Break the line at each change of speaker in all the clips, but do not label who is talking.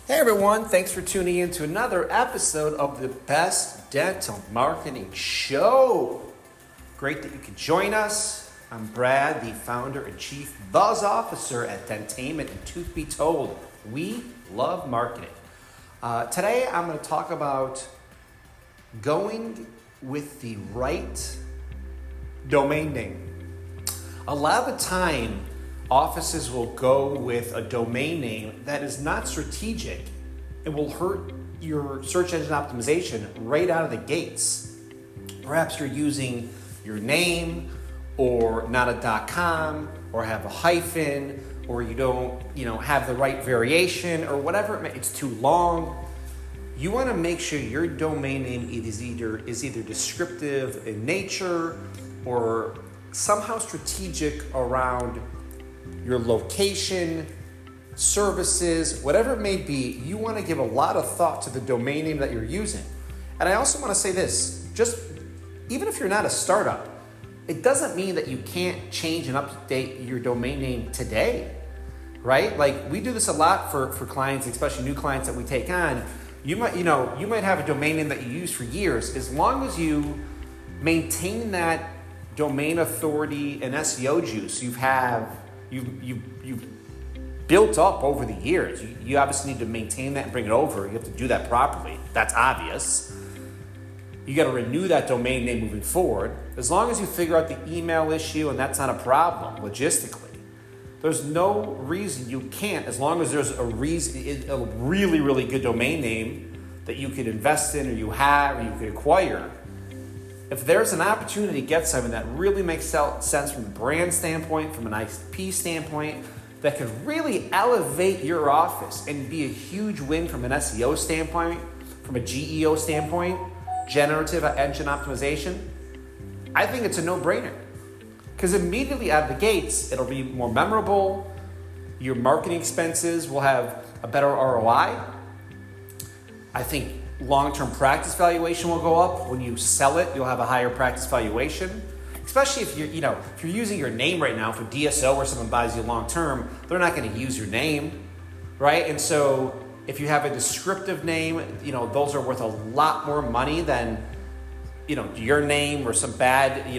Hey everyone, thanks for tuning in to another episode of the Best Dental Marketing Show. Great that you could join us. I'm Brad, the founder and chief buzz officer at Dentainment, and truth be told, we love marketing. Today I'm going to talk about going with the right domain name. A lot of the time, offices will go with a domain name that is not strategic and will hurt your search engine optimization right out of the gates. Perhaps you're using your name or not a .com or have a hyphen, or you don't have the right variation or whatever it's too long. You want to make sure your domain name is either descriptive in nature or somehow strategic around your location, services, whatever it may be. You want to give a lot of thought to the domain name that you're using. And I also want to say this, just even if you're not a startup, it doesn't mean that you can't change and update your domain name today, right? Like we do this a lot for clients, especially new clients that we take on. You might have a domain name that you use for years. As long as you maintain that domain authority and SEO juice you've built up over the years. You obviously need to maintain that and bring it over. You have to do that properly. That's obvious. You got to renew that domain name moving forward. As long as you figure out the email issue and that's not a problem logistically, there's no reason you can't, as long as there's a really, really good domain name that you could invest in or you could acquire. If there's an opportunity to get something that really makes sense from a brand standpoint, from an IP standpoint, that could really elevate your office and be a huge win from an SEO standpoint, from a GEO standpoint, generative engine optimization, I think it's a no-brainer. Because immediately out of the gates, it'll be more memorable. Your marketing expenses will have a better ROI. I think long-term practice valuation will go up. When you sell it, you'll have a higher practice valuation. Especially if you're using your name right now for DSO or someone buys you long-term, they're not going to use your name, right? And so if you have a descriptive name, those are worth a lot more money than, your name or some bad,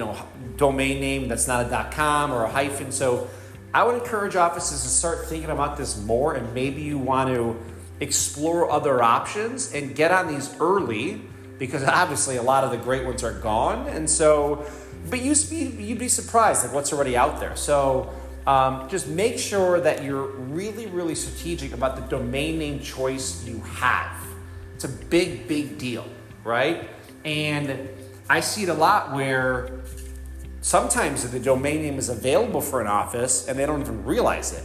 domain name that's not a .com or a hyphen. So I would encourage offices to start thinking about this more, and maybe you want to explore other options and get on these early, because obviously a lot of the great ones are gone. And so, but you'd be surprised at what's already out there. So just make sure that you're really, really strategic about the domain name choice you have. It's a big, big deal, right? And I see it a lot where sometimes the domain name is available for an office and they don't even realize it.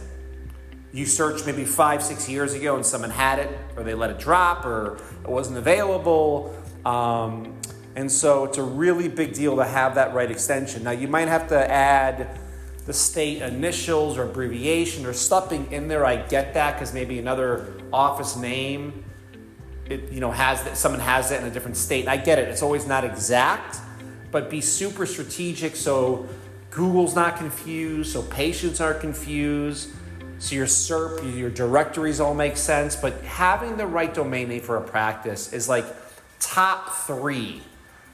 You searched maybe 5-6 years ago and someone had it, or they let it drop, or it wasn't available. And so it's a really big deal to have that right extension. Now you might have to add the state initials or abbreviation or something in there. I get that, because maybe another office name, someone has it in a different state. I get it. It's always not exact, but be super strategic so Google's not confused, so patients aren't confused. So your SERP, your directories all make sense, but having the right domain name for a practice is like top 3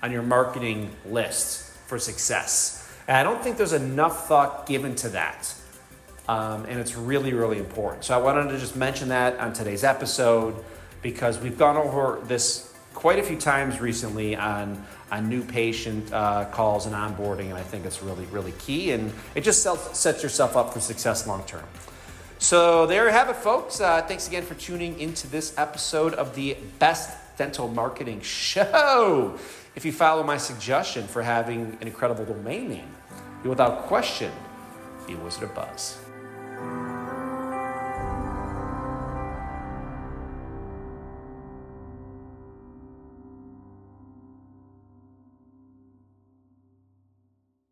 on your marketing list for success. And I don't think there's enough thought given to that. And it's really, really important. So I wanted to just mention that on today's episode, because we've gone over this quite a few times recently on new patient calls and onboarding, and I think it's really, really key, and it just sets yourself up for success long term. So there you have it, folks. Thanks again for tuning into this episode of the Best Dental Marketing Show. If you follow my suggestion for having an incredible domain name, you'll without question be a Wizard of Buzz.